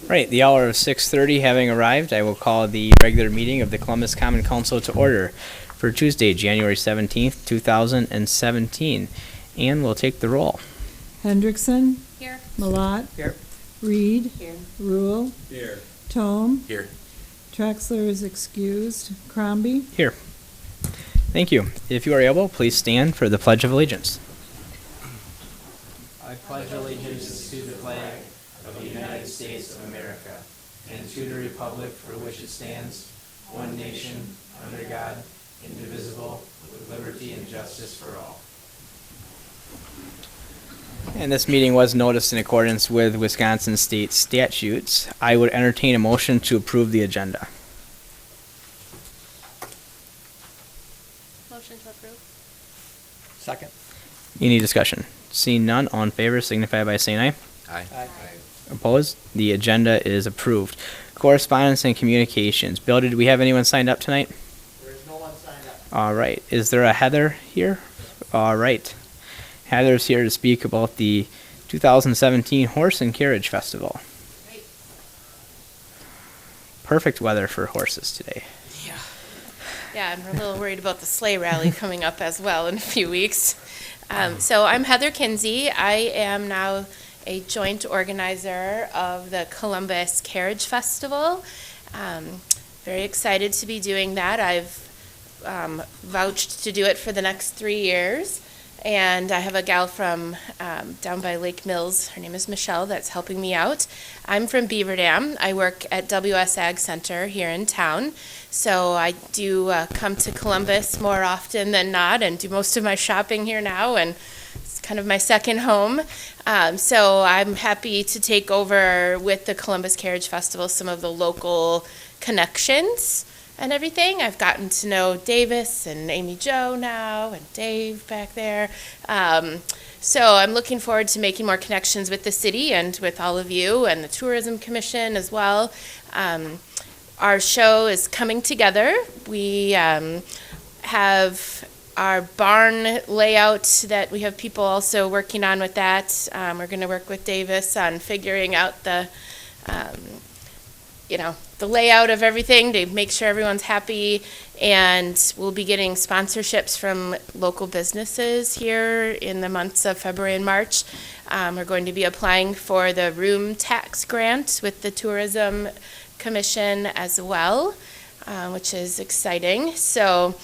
Right, the hour of 6:30 having arrived, I will call the regular meeting of the Columbus Common Council to order for Tuesday, January 17th, 2017. And we'll take the roll. Hendrickson. Here. Malat. Here. Reed. Here. Rule. Here. Tome. Here. Traxler is excused. Crombie. Here. Thank you. If you are able, please stand for the Pledge of Allegiance. I pledge allegiance to the flag of the United States of America and to the republic for which it stands, one nation, under God, indivisible, with liberty and justice for all. And this meeting was noticed in accordance with Wisconsin state statutes. I would entertain a motion to approve the agenda. Motion to approve. Second. Any discussion? Seeing none, all in favor signify by saying aye. Aye. Opposed? The agenda is approved. Correspondence and communications. Bill, did we have anyone signed up tonight? There is no one signed up. All right. Is there a Heather here? All right. Heather's here to speak about the 2017 Horse and Carriage Festival. Great. Perfect weather for horses today. Yeah, I'm a little worried about the sleigh rally coming up as well in a few weeks. So I'm Heather Kinsey. I am now a joint organizer of the Columbus Carriage Festival. Very excited to be doing that. I've vouched to do it for the next 3 years. And I have a gal from down by Lake Mills. Her name is Michelle that's helping me out. I'm from Beaver Dam. I work at WS Ag Center here in town. So I do come to Columbus more often than not and do most of my shopping here now. And it's kind of my second home. So I'm happy to take over with the Columbus Carriage Festival some of the local connections and everything. I've gotten to know Davis and Amy Jo now and Dave back there. So I'm looking forward to making more connections with the city and with all of you and the Tourism Commission as well. Our show is coming together. We have our barn layout that we have people also working on with that. We're going to work with Davis on figuring out the layout of everything to make sure everyone's happy, and we'll be getting sponsorships from local businesses here in the months of February and March. We're going to be applying for the room tax grant with the Tourism Commission as well, which is exciting. So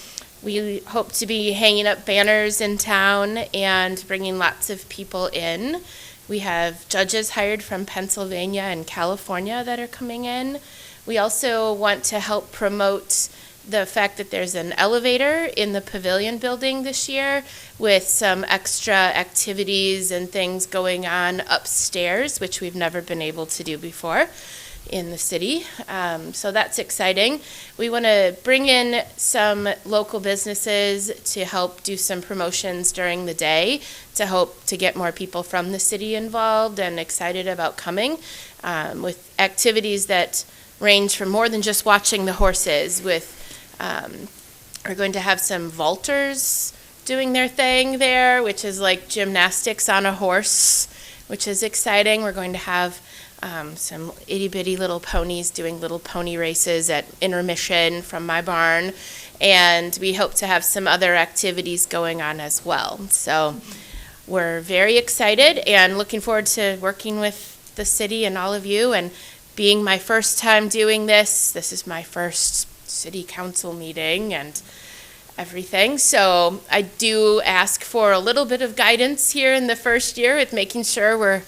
we hope to be hanging up banners in town and bringing lots of people in. We have judges hired from Pennsylvania and California that are coming in. We also want to help promote the fact that there's an elevator in the pavilion building this year with some extra activities and things going on upstairs, which we've never been able to do before in the city. So that's exciting. We want to bring in some local businesses to help do some promotions during the day to hope to get more people from the city involved and excited about coming with activities that range from more than just watching the horses. We're going to have some vaulters doing their thing there, which is like gymnastics on a horse, which is exciting. We're going to have some itty-bitty little ponies doing little pony races at intermission from my barn, and we hope to have some other activities going on as well. So we're very excited and looking forward to working with the city and all of you, and being my first time doing this. This is my first city council meeting and everything. So I do ask for a little bit of guidance here in the first year with making sure we're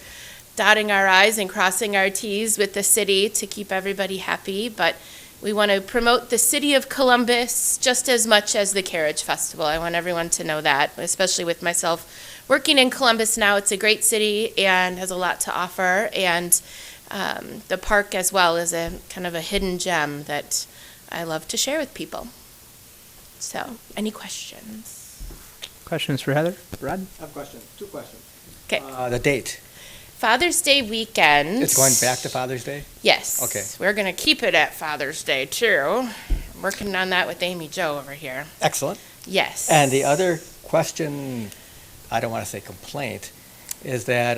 dotting our I's and crossing our T's with the city to keep everybody happy. But we want to promote the city of Columbus just as much as the Carriage Festival. I want everyone to know that, especially with myself working in Columbus now. It's a great city and has a lot to offer. And the park as well is a kind of a hidden gem that I love to share with people. So, any questions? Questions for Heather? Rod? I have a question, 2 questions. Okay. The date. Father's Day weekend. It's going back to Father's Day? Yes. Okay. We're going to keep it at Father's Day, too. I'm working on that with Amy Jo over here. Excellent. Yes. And the other question, I don't want to say complaint, is that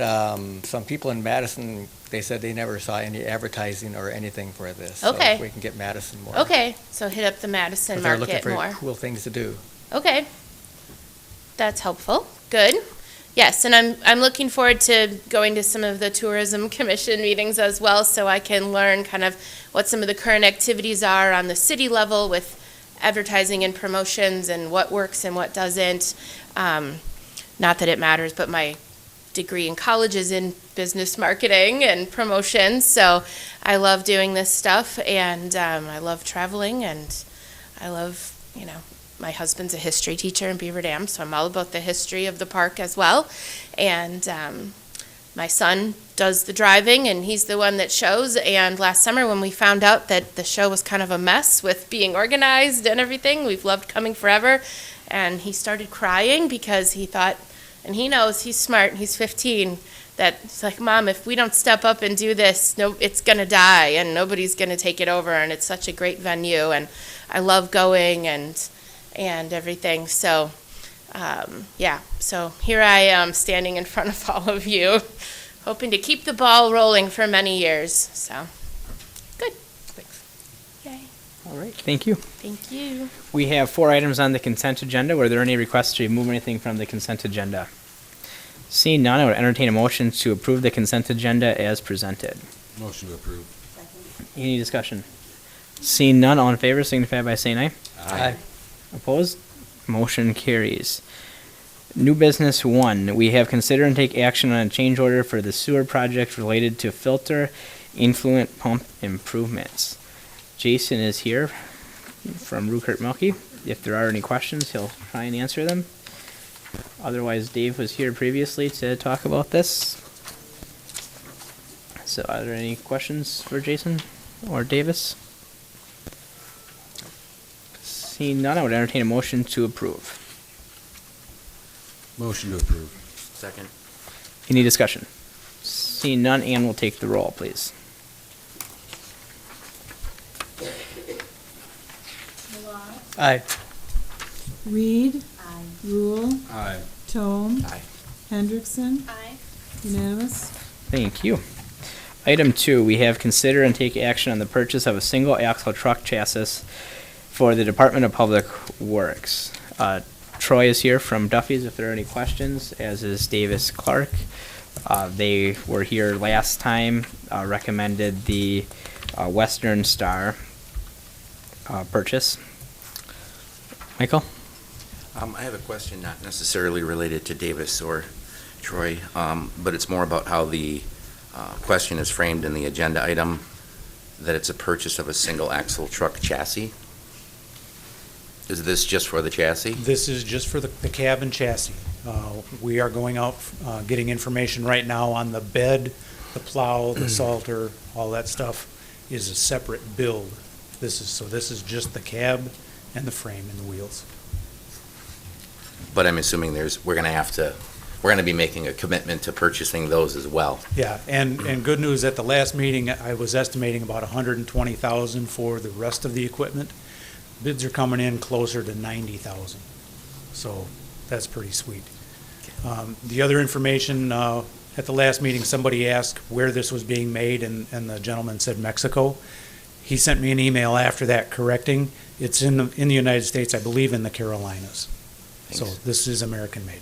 some people in Madison, they said they never saw any advertising or anything for this. Okay. So we can get Madison more. Okay, so hit up the Madison 'Cause they're looking market for more. cool things to do. Okay. That's helpful. Good. Yes, and I'm looking forward to going to some of the tourism commission meetings as well, so I can learn kind of what some of the current activities are on the city level with advertising and promotions and what works and what doesn't. Not that it matters, but my degree in college is in business marketing and promotions, so I love doing this stuff, and I love traveling, and I love, my husband's a history teacher in Beaver Dam, so I'm all about the history of the park as well. And my son does the driving, and he's the one that shows. And last summer, when we found out that the show was kind of a mess with being organized and everything, we've loved coming forever. And he started crying because he thought, and he knows, he's smart, and he's 15, that it's like, Mom, if we don't step up and do this, no, it's going to die, and nobody's going to take it over. And it's such a great venue, and I love going and everything. So, so here I am standing in front of all of you, hoping to keep the ball rolling for many years. So, good. Thanks. Yay. All right, thank you. Thank you. We have 4 items on the consent agenda. Were there any requests to remove anything from the consent agenda? Seeing none, I would entertain a motion to approve the consent agenda as presented. Motion to approve. Any discussion? Seeing none, all in favor signify by saying aye. Aye. Opposed? Motion carries. New business 1, we have consider and take action on a change order for the sewer project related to filter influent pump improvements. Jason is here from Rukert Milky. If there are any questions, he'll try and answer them. Otherwise, Dave was here previously to talk about this. So are there any questions for Jason or Davis? Seeing none, I would entertain a motion to approve. Motion to approve. Second. Any discussion? Seeing none, Ann will take the roll, please. Aye. Reed. Rule. Aye. Tome. Aye. Hendrickson. Aye. Unanimous. Thank you. Item 2, we have consider and take action on the purchase of a single axle truck chassis for the Department of Public Works. Troy is here from Duffy's if there are any questions, as is Davis Clark. They were here last time, recommended the Western Star purchase. Michael? I have a question not necessarily related to Davis or Troy, but it's more about how the question is framed in the agenda item, that it's a purchase of a single axle truck chassis. Is this just for the chassis? This is just for the cab and chassis. We are going out, getting information right now on the bed, the plow, the salter, all that stuff is a separate build. This is just the cab and the frame and the wheels. But I'm assuming we're gonna be making a commitment to purchasing those as well. Yeah, and good news, at the last meeting, I was estimating about $120,000 for the rest of the equipment. Bids are coming in closer to $90,000, so that's pretty sweet. The other information, at the last meeting, somebody asked where this was being made, and the gentleman said Mexico. He sent me an email after that correcting. It's in the United States, I believe in the Carolinas. So Thanks. this is American-made.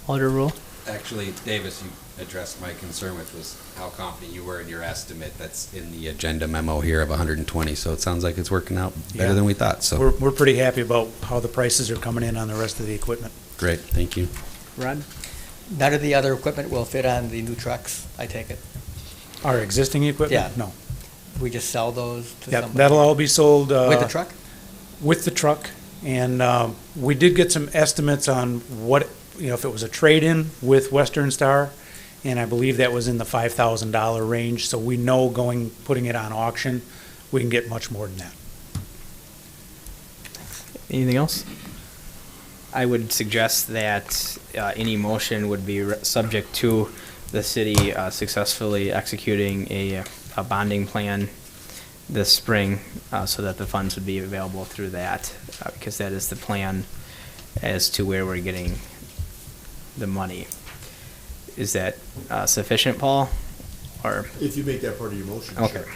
Alder Rule? Actually, Davis, you addressed my concern, which was how confident you were in your estimate that's in the agenda memo here of 120. So it sounds like it's working out better Yeah. than we thought. So We're pretty happy about how the prices are coming in on the rest of the equipment. great, thank you. Rod? None of the other equipment will fit on the new trucks, I take it. Our existing equipment? Yeah. No. We just sell those to Yep, somebody? that'll all be sold. With the truck? With the truck, and we did get some estimates on what, if it was a trade-in with Western Star, and I believe that was in the $5,000 range, so we know putting it on auction, we can get much more than that. Anything else? I would suggest that any motion would be subject to the city successfully executing a bonding plan this spring, so that the funds would be available through that, because that is the plan as to where we're getting the money. Is that sufficient, Paul? Or, If you make that part of your motion, okay. sure.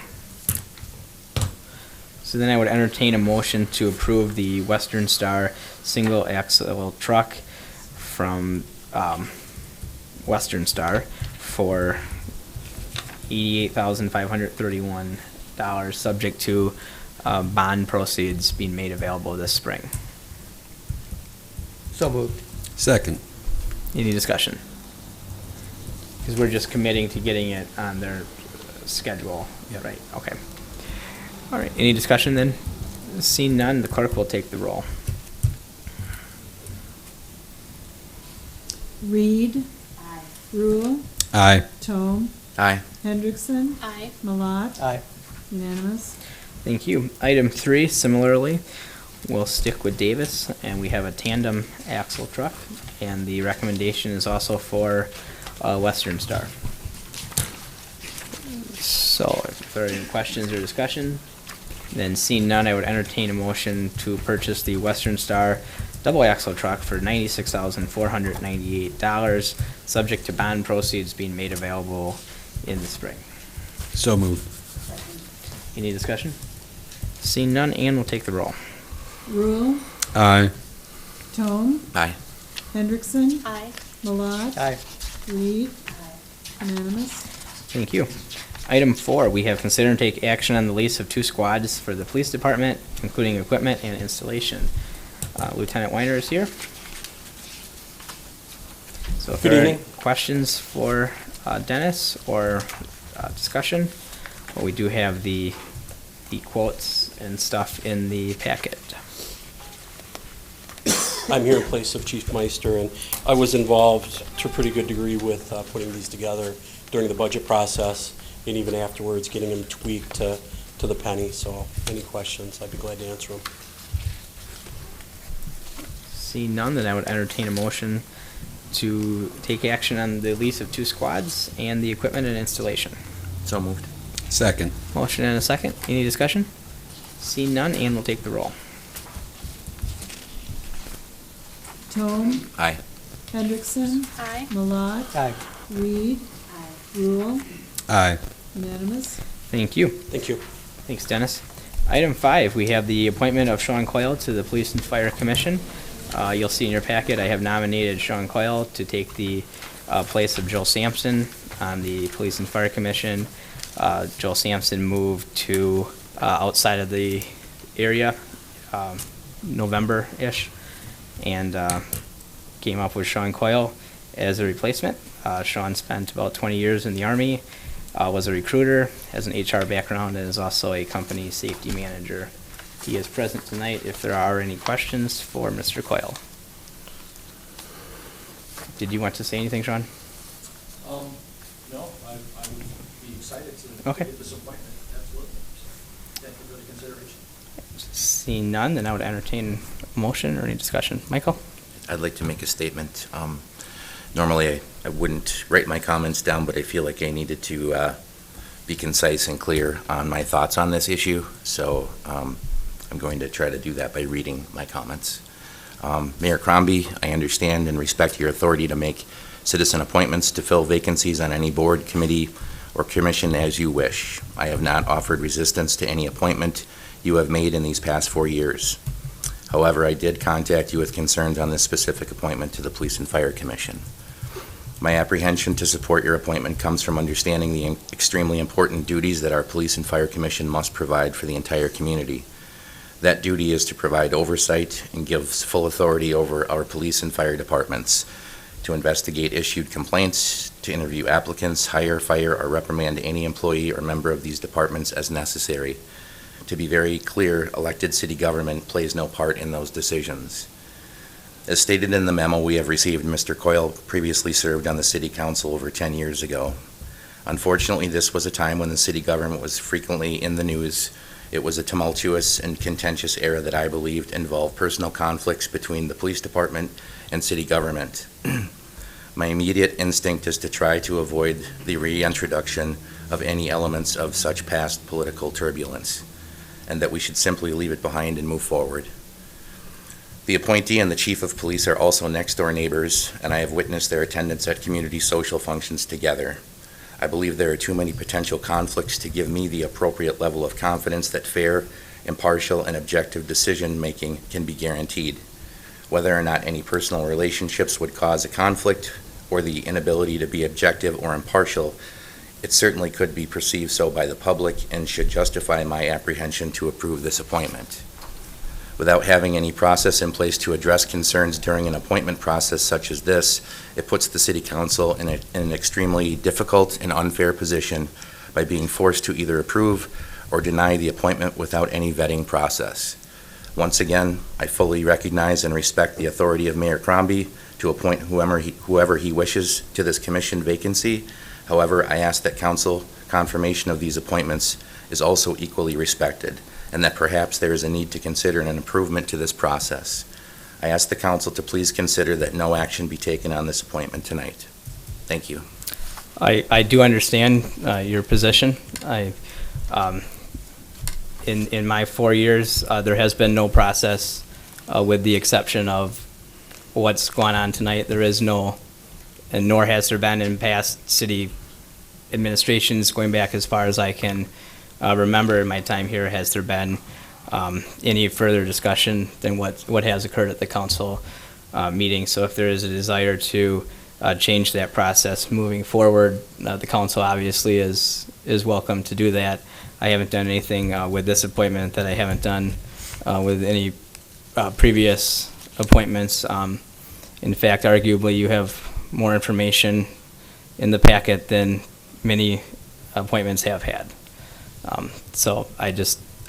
So then I would entertain a motion to approve the Western Star single axle truck from Western Star for $88,531, subject to bond proceeds being made available this spring. So moved. Second. Any discussion? Because we're just committing to getting it on their schedule. Yep. Right, okay. All right, any discussion then? Seeing none, the clerk will take the roll. Reed. Rule. Aye. Tome. Aye. Hendrickson. Aye. Malat. Aye. Unanimous. Thank you. Item 3, similarly, we'll stick with Davis, and we have a tandem axle truck, and the recommendation is also for Western Star. So if there are any questions or discussion, then seeing none, I would entertain a motion to purchase the Western Star double axle truck for $96,498, subject to bond proceeds being made available in the spring. So moved. Any discussion? Seeing none, Ann will take the roll. Rule. Aye. Tome. Aye. Hendrickson. Aye. Malat. Aye. Reed. Unanimous. Thank you. Item 4, we have considered and take action on the lease of 2 squads for the police department, including equipment and installation. Lieutenant Weiner is here. So if Good there are evening. questions for Dennis or discussion, well, we do have the quotes and stuff in the packet. I'm here in place of Chief Meister, and I was involved to a pretty good degree with putting these together during the budget process, and even afterwards, getting them tweaked to the penny. So any questions, I'd be glad to answer them. Seeing none, then I would entertain a motion to take action on the lease of 2 squads and the equipment and installation. So moved. Second. Motion and a second. Any discussion? Seeing none, Ann will take the roll. Tome. Aye. Hendrickson. Aye. Malat. Aye. Reed. Rule. Aye. Unanimous. Thank you. Thank you. Thanks, Dennis. Item 5, we have the appointment of Sean Coyle to the Police and Fire Commission. You'll see in your packet, I have nominated Sean Coyle to take the place of Joel Sampson on the Police and Fire Commission. Joel Sampson moved to outside of the area November-ish, and came up with Sean Coyle as a replacement. Sean spent about 20 years in the Army, was a recruiter, has an HR background, and is also a company safety manager. He is present tonight if there are any questions for Mr. Coyle. Did you want to say anything, Sean? No, I would be excited to Okay. get this appointment, absolutely. So, thank you for the consideration. Seeing none, then I would entertain a motion or any discussion. Michael? I'd like to make a statement. Normally, I wouldn't write my comments down, but I feel like I needed to be concise and clear on my thoughts on this issue, so I'm going to try to do that by reading my comments. Mayor Crombie, I understand and respect your authority to make citizen appointments to fill vacancies on any board, committee, or commission as you wish. I have not offered resistance to any appointment you have made in these past 4 years. However, I did contact you with concerns on this specific appointment to the Police and Fire Commission. My apprehension to support your appointment comes from understanding the extremely important duties that our Police and Fire Commission must provide for the entire community. That duty is to provide oversight and gives full authority over our police and fire departments, to investigate issued complaints, to interview applicants, hire, fire, or reprimand any employee or member of these departments as necessary. To be very clear, elected city government plays no part in those decisions. As stated in the memo we have received, Mr. Coyle previously served on the city council over 10 years ago. Unfortunately, this was a time when the city government was frequently in the news. It was a tumultuous and contentious era that I believed involved personal conflicts between the police department and city government. My immediate instinct is to try to avoid the reintroduction of any elements of such past political turbulence, and that we should simply leave it behind and move forward. The appointee and the chief of police are also next-door neighbors, and I have witnessed their attendance at community social functions together. I believe there are too many potential conflicts to give me the appropriate level of confidence that fair, impartial, and objective decision-making can be guaranteed. Whether or not any personal relationships would cause a conflict or the inability to be objective or impartial, it certainly could be perceived so by the public and should justify my apprehension to approve this appointment. Without having any process in place to address concerns during an appointment process such as this, it puts the City Council in an extremely difficult and unfair position by being forced to either approve or deny the appointment without any vetting process. Once again, I fully recognize and respect the authority of Mayor Crombie to appoint whoever he wishes to this commission vacancy. However, I ask that council confirmation of these appointments is also equally respected, and that perhaps there is a need to consider an improvement to this process. I ask the council to please consider that no action be taken on this appointment tonight. Thank you. I do understand your position. In my 4 years, there has been no process with the exception of what's going on tonight. There is no, and nor has there been in past city administrations going back as far as I can remember in my time here, has there been any further discussion than what has occurred at the council meeting. So if there is a desire to change that process moving forward, the council obviously is welcome to do that. I haven't done anything with this appointment that I haven't done with any previous appointments. In fact, arguably, you have more information in the packet than many appointments have had. So I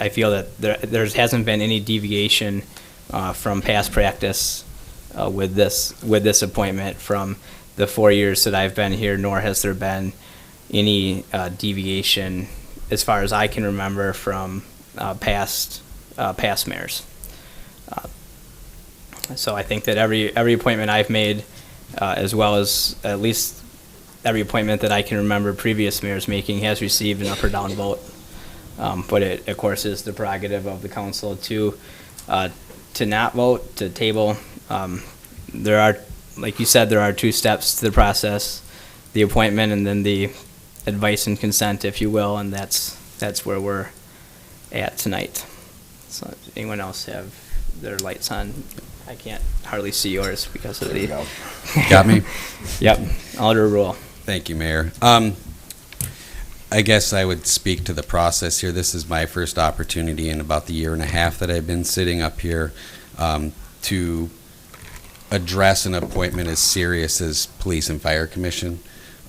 feel that there hasn't been any deviation from past practice with this appointment from the 4 years that I've been here, nor has there been any deviation as far as I can remember from past mayors. So I think that every appointment I've made, as well as at least every appointment that I can remember previous mayors making, has received an up or down vote. But it, of course, is the prerogative of the council to not vote, to table. There are, like you said, there are 2 steps to the process: the appointment and then the advice and consent, if you will, and that's where we're at tonight. So, does anyone else have their lights on? I can't hardly see yours because of the. Got me? Yep. Alder Rule. Thank you, Mayor. I guess I would speak to the process here. This is my first opportunity in about the year and a half that I've been sitting up here to address an appointment as serious as Police and Fire Commission.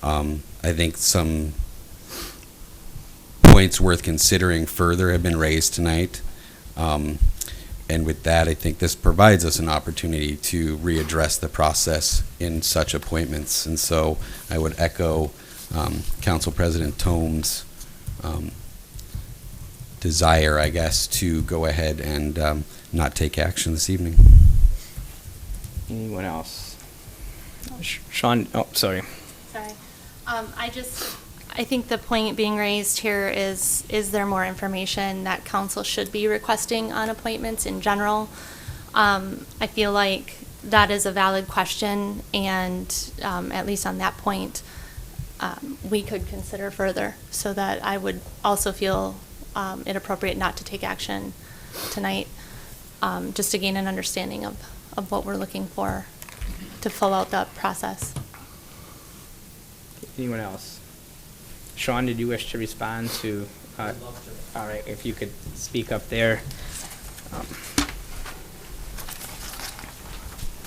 I think some points worth considering further have been raised tonight. And with that, I think this provides us an opportunity to readdress the process in such appointments. And so I would echo Council President Tome's desire, I guess, to go ahead and not take action this evening. Anyone else? Sean, oh, sorry. Sorry. I think the point being raised here is there more information that council should be requesting on appointments in general? I feel like that is a valid question, and at least on that point, we could consider further, so that I would also feel it appropriate not to take action tonight, just to gain an understanding of what we're looking for to fill out the process. Anyone else? Sean, did you wish to respond to? I'd love to. All right, if you could speak up there.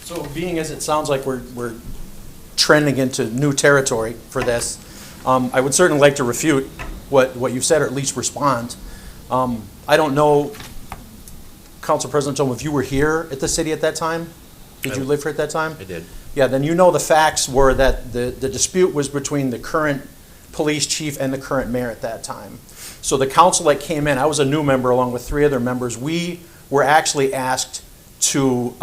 So being as it sounds like we're trending into new territory for this, I would certainly like to refute what you've said, or at least respond. I don't know, Council President Tome, if you were here at the city at that time? Did you live here at that time? I did. Yeah, then you know the facts were that the dispute was between the current police chief and the current mayor at that time. So the council that came in, I was a new member along with 3 other members, we were actually asked to,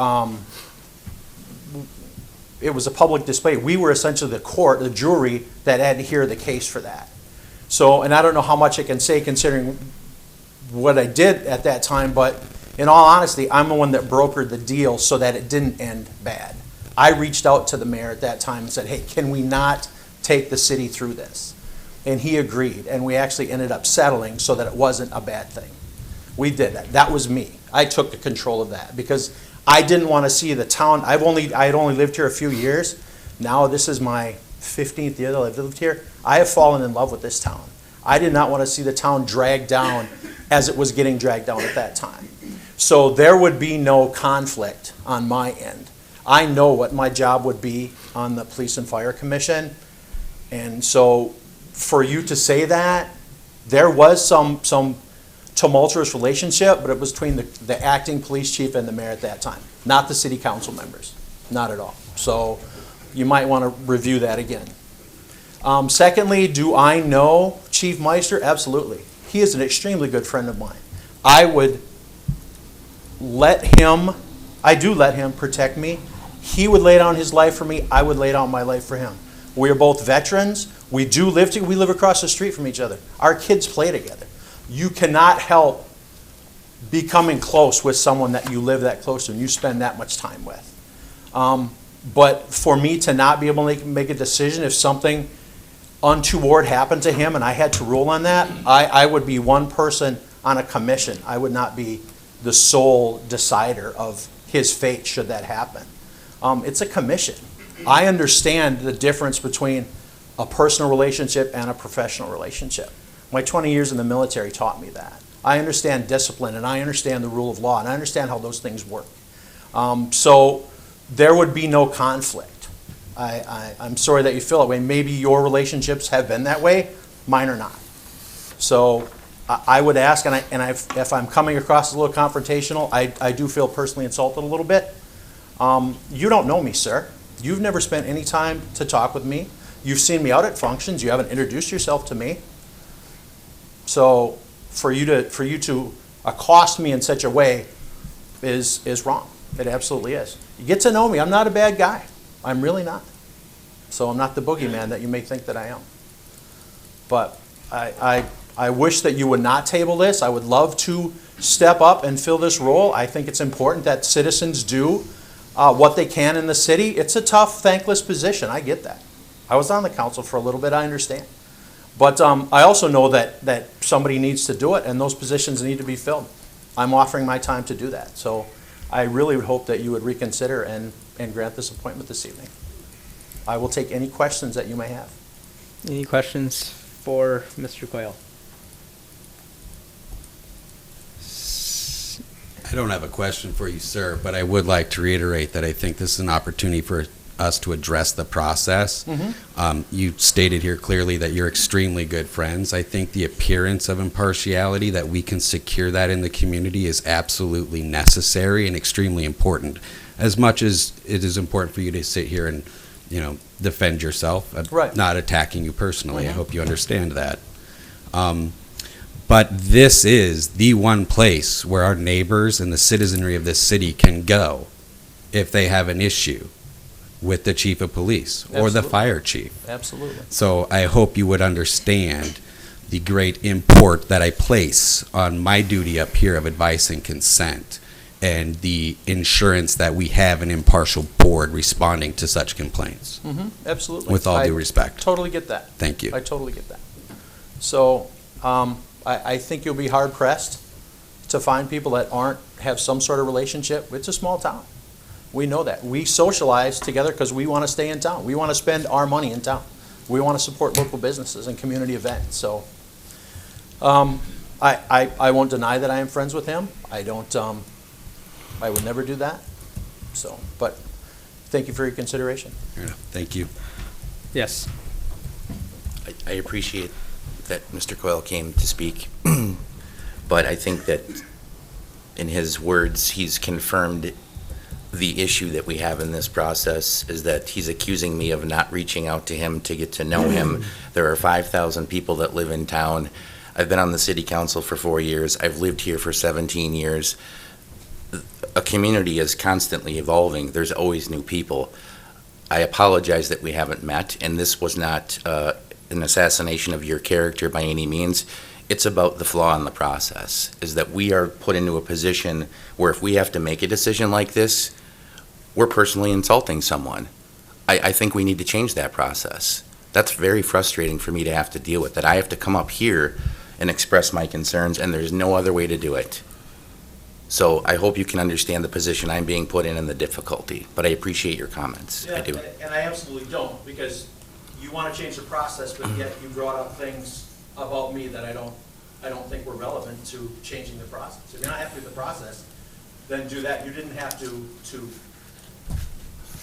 it was a public display. We were essentially the court, the jury that had to hear the case for that. So, and I don't know how much I can say considering what I did at that time, but In all honesty, I'm the one that brokered the deal so that it didn't end bad. I reached out to the mayor at that time and said, hey, can we not take the city through this? And he agreed, and we actually ended up settling so that it wasn't a bad thing. We did that. That was me. I took the control of that because I didn't want to see the town. I had only lived here a few years. Now this is my 15th year that I've lived here. I have fallen in love with this town. I did not want to see the town dragged down as it was getting dragged down at that time. So there would be no conflict on my end. I know what my job would be on the Police and Fire Commission. And so for you to say that, there was some tumultuous relationship, but it was between the acting police chief and the mayor at that time, not the city council members, not at all. So you might want to review that again. Secondly, do I know Chief Meister? Absolutely. He is an extremely good friend of mine. I would let him protect me. He would lay down his life for me. I would lay down my life for him. We are both veterans. We live across the street from each other. Our kids play together. You cannot help becoming close with someone that you live that close to and you spend that much time with. But for me to not be able to make a decision if something untoward happened to him and I had to rule on that, I would be one person on a commission. I would not be the sole decider of his fate should that happen. It's a commission. I understand the difference between a personal relationship and a professional relationship. My 20 years in the military taught me that. I understand discipline and I understand the rule of law and I understand how those things work. So there would be no conflict. I'm sorry that you feel that way. Maybe your relationships have been that way. Mine are not. So I would ask, if I'm coming across as a little confrontational, I do feel personally insulted a little bit. You don't know me, sir. You've never spent any time to talk with me. You've seen me out at functions. You haven't introduced yourself to me. So for you to accost me in such a way is wrong. It absolutely is. You get to know me. I'm not a bad guy. I'm really not. So I'm not the boogeyman that you may think that I am. But I wish that you would not table this. I would love to step up and fill this role. I think it's important that citizens do what they can in the city. It's a tough, thankless position. I get that. I was on the council for a little bit. I understand. But I also know that somebody needs to do it, and those positions need to be filled. I'm offering my time to do that. So I really would hope that you would reconsider and grant this appointment this evening. I will take any questions that you may have. Any questions for Mr. Quayle? I don't have a question for you, sir, but I would like to reiterate that I think this is an opportunity for us to address the process. You stated here clearly that you're extremely good friends. I think the appearance of impartiality, that we can secure that in the community, is absolutely necessary and extremely important. As much as it is important for you to sit here and, defend yourself, right. Not attacking you personally. I hope you understand that. But this is the one place where our neighbors and the citizenry of this city can go if they have an issue with the chief of police or the fire chief. Absolutely. So I hope you would understand the great import that I place on my duty up here of advice and consent, and the insurance that we have an impartial board responding to such complaints. Absolutely. With all due respect. Totally get that. Thank you. I totally get that. So I think you'll be hard pressed to find people that have some sort of relationship. It's a small town. We know that. We socialize together because we want to stay in town. We want to spend our money in town. We want to support local businesses and community events. So I won't deny that I am friends with him. I would never do that. So, but thank you for your consideration. Thank you. Yes. I appreciate that Mr. Coyle came to speak, but I think that in his words, he's confirmed the issue that we have in this process is that he's accusing me of not reaching out to him to get to know him. There are 5,000 people that live in town. I've been on the city council for 4 years. I've lived here for 17 years. A community is constantly evolving. There's always new people. I apologize that we haven't met, and this was not an assassination of your character by any means. It's about the flaw in the process, is that we are put into a position where if we have to make a decision like this, we're personally insulting someone. I think we need to change that process. That's very frustrating for me to have to deal with, that I have to come up here and express my concerns, and there's no other way to do it. So I hope you can understand the position I'm being put in and the difficulty, but I appreciate your comments. I do. And I absolutely don't, because you want to change the process, but yet you brought up things about me that I don't think were relevant to changing the process. If you're not happy with the process, then do that. You didn't have to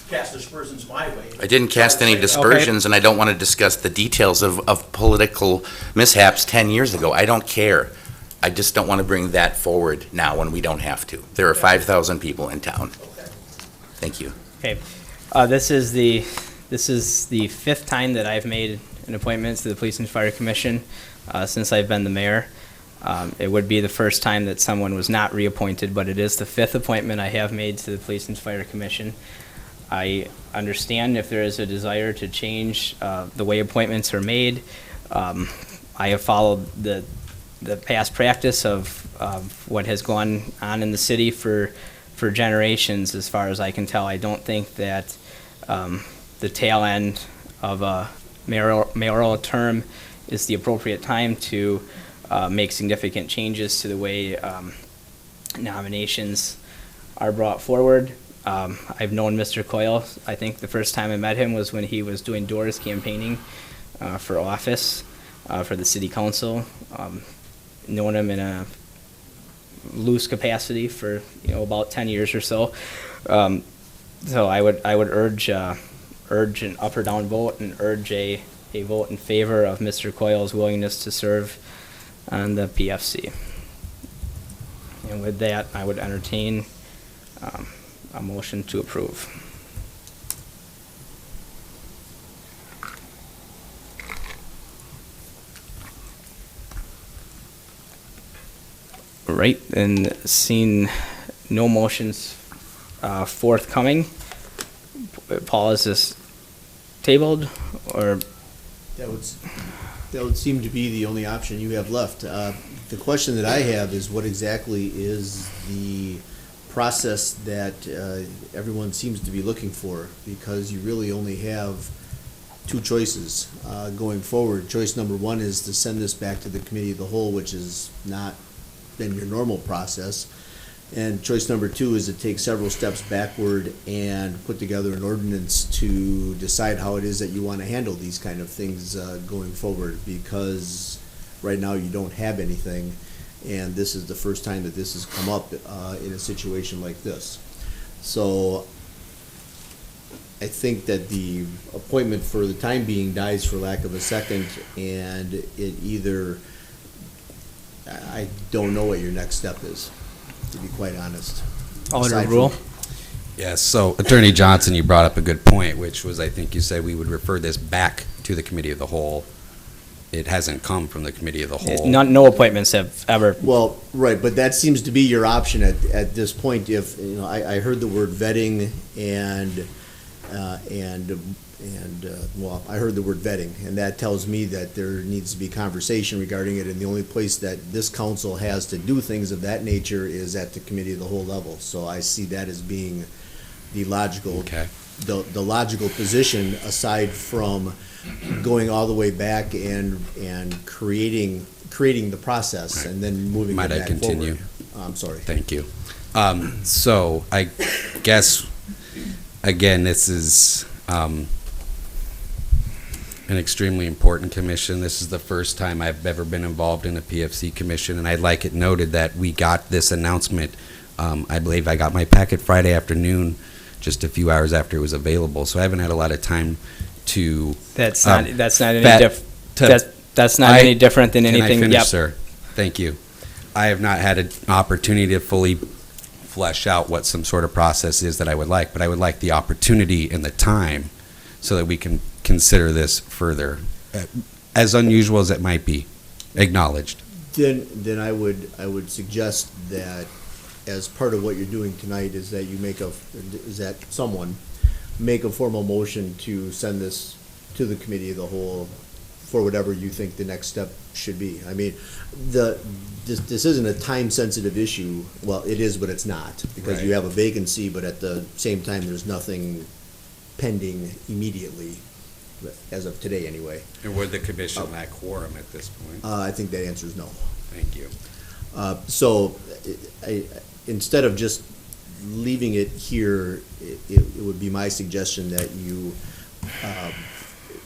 cast aspersions my way. I didn't cast any dispersions, and I don't want to discuss the details of political mishaps 10 years ago. I don't care. I just don't want to bring that forward now when we don't have to. There are 5,000 people in town. Thank you. Okay, this is the fifth time that I've made an appointment to the Police and Fire Commission since I've been the mayor. It would be the first time that someone was not reappointed, but it is the fifth appointment I have made to the Police and Fire Commission. I understand if there is a desire to change the way appointments are made. I have followed the past practice of what has gone on in the city for generations, as far as I can tell. I don't think that the tail end of a mayoral term is the appropriate time to make significant changes to the way nominations are brought forward. I've known Mr. Coyle. I think the first time I met him was when he was doing doors campaigning for office for the city council. Known him in a loose capacity for about 10 years or so. So I would urge an up or down vote, and urge a vote in favor of Mr. Coyle's willingness to serve on the PFC. And with that, I would entertain a motion to approve. Right, and seeing no motions forthcoming, Paul, is this tabled, or? That would seem to be the only option you have left. The question that I have is, what exactly is the process that everyone seems to be looking for? Because you really only have two choices going forward. Choice number one is to send this back to the committee of the whole, which is not been your normal process. And choice number two is to take several steps backward and put together an ordinance to decide how it is that you want to handle these kind of things going forward, because right now you don't have anything, and this is the first time that this has come up in a situation like this. So I think that the appointment for the time being dies for lack of a second, and it either, I don't know what your next step is, to be quite honest. Alder Rule? Yes, so Attorney Johnson, you brought up a good point, which was, I think you said we would refer this back to the committee of the whole. It hasn't come from the committee of the whole. No appointments have ever. Well, right, but that seems to be your option at this point. If, I heard the word vetting and well, I heard the word vetting, and that tells me that there needs to be conversation regarding it, and the only place that this council has to do things of that nature is at the committee of the whole level. So I see that as being the logical, the logical position, aside from going all the way back and creating the process and then moving it back forward. Might I continue? I'm sorry. Thank you. So I guess, again, this is an extremely important commission. This is the first time I've ever been involved in a PFC commission, and I'd like it noted that we got this announcement. I believe I got my packet Friday afternoon, just a few hours after it was available, so I haven't had a lot of time to. That's not any that's not any different than anything. Can I finish, sir? Thank you. I have not had an opportunity to fully flesh out what some sort of process is that I would like, but I would like the opportunity and the time so that we can consider this further, as unusual as it might be. Acknowledged. Then I would suggest that as part of what you're doing tonight is that someone make a formal motion to send this to the committee of the whole for whatever you think the next step should be. I mean, this isn't a time-sensitive issue. Well, it is, but it's not, because you Right. have a vacancy, but at the same time, there's nothing pending immediately, as of today anyway. And would the commission lack quorum at this point? I think that answer is no. Thank you. So, instead of just leaving it here, it would be my suggestion that you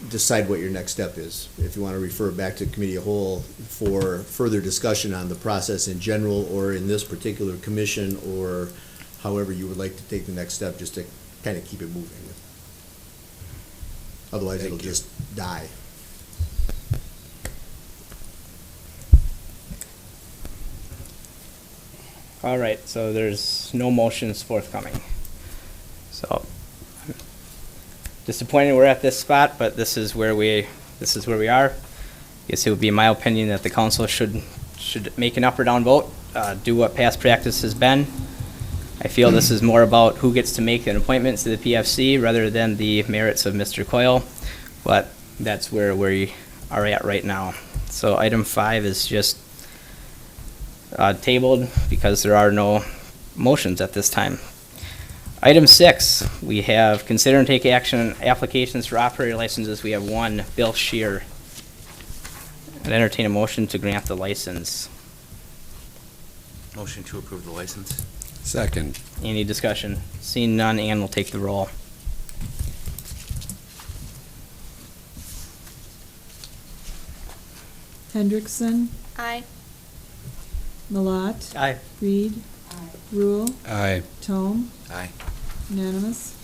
decide what your next step is. If you want to refer back to committee of whole for further discussion on the process in general, or in this particular commission, or however you would like to take the next step, just to kind of keep it moving. Otherwise, it'll just die. All right, so there's no motions forthcoming. So disappointed we're at this spot, but this is where we are. I guess it would be my opinion that the council should make an up or down vote, do what past practice has been. I feel this is more about who gets to make an appointment to the PFC rather than the merits of Mr. Coyle, but that's where we are at right now. So item 5 is just tabled because there are no motions at this time. Item 6, we have consider and take action on applications for operator licenses. We have one, Bill Shear. I'd entertain a motion to grant the license. Motion to approve the license? Second. Any discussion? Seeing none, Ann will take the roll. Hendrickson, Aye. Malat, Aye. Reed, Rule, Aye. Tome, Aye. unanimous.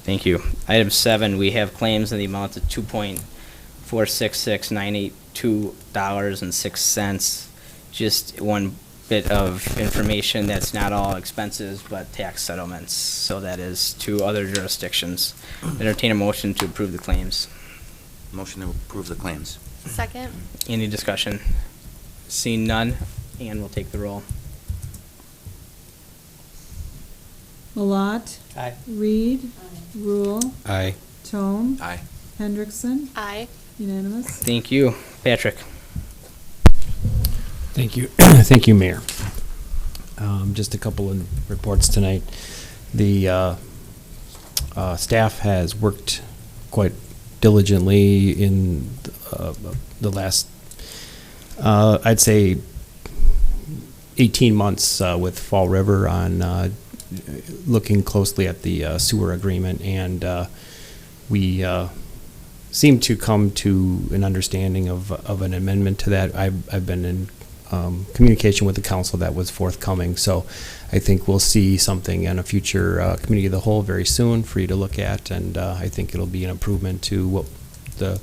Thank you. Item 7, we have claims in the amount of $2,466,982.06. Just one bit of information, that's not all expenses, but tax settlements. So that is to other jurisdictions. Entertain a motion to approve the claims. Motion to approve the claims? Second. Any discussion? Seeing none, Ann will take the roll. Malat, Aye. Reed, Rule, Aye. Tome, Aye. Hendrickson, Aye. unanimous. Thank you. Patrick? Thank you. Thank you, Mayor. Just a couple of reports tonight. The staff has worked quite diligently in the last, I'd say, 18 months with Fall River on looking closely at the sewer agreement, and we seem to come to an understanding of an amendment to that. I've been in communication with the council that was forthcoming, so I think we'll see something in a future committee of the whole very soon for you to look at, and I think it'll be an improvement to what the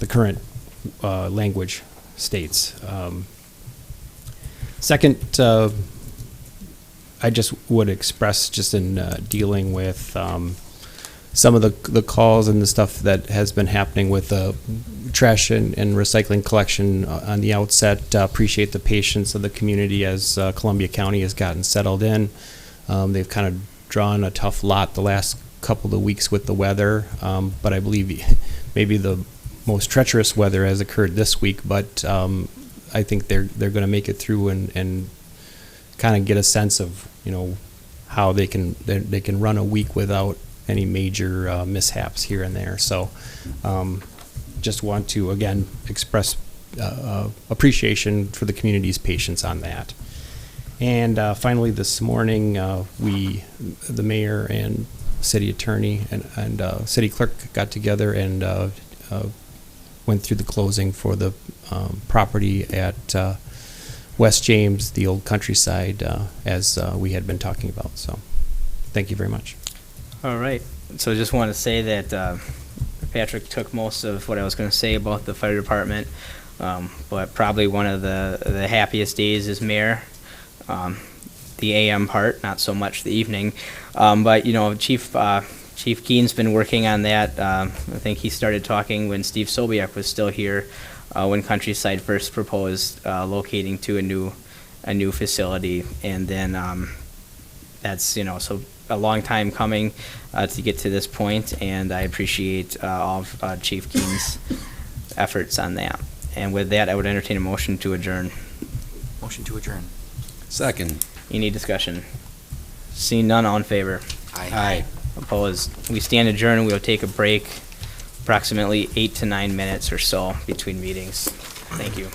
current language states. Second, I just would express, just in dealing with some of the calls and the stuff that has been happening with the trash and recycling collection on the outset. Appreciate the patience of the community as Columbia County has gotten settled in. They've kind of drawn a tough lot the last couple of weeks with the weather, but I believe maybe the most treacherous weather has occurred this week, but I think they're going to make it through and kind of get a sense of, how they can run a week without any major mishaps here and there. So just want to, again, express appreciation for the community's patience on that. And finally, this morning, the mayor and city attorney and city clerk got together and went through the closing for the property at West James, the old countryside, as we had been talking about. So thank you very much. All right. So I just want to say that Patrick took most of what I was going to say about the fire department, but probably one of the happiest days as mayor. The AM part, not so much the evening. But, Chief Keen's been working on that. I think he started talking when Steve Sobiek was still here, when Countryside first proposed locating to a new facility. And then that's, so a long time coming to get to this point, and I appreciate all of Chief Keen's efforts on that. And with that, I would entertain a motion to adjourn. Motion to adjourn. Second. Any discussion? Seeing none, all in favor? Aye. Opposed? We stand adjourned. We will take a break, approximately 8 to 9 minutes or so between meetings. Thank you.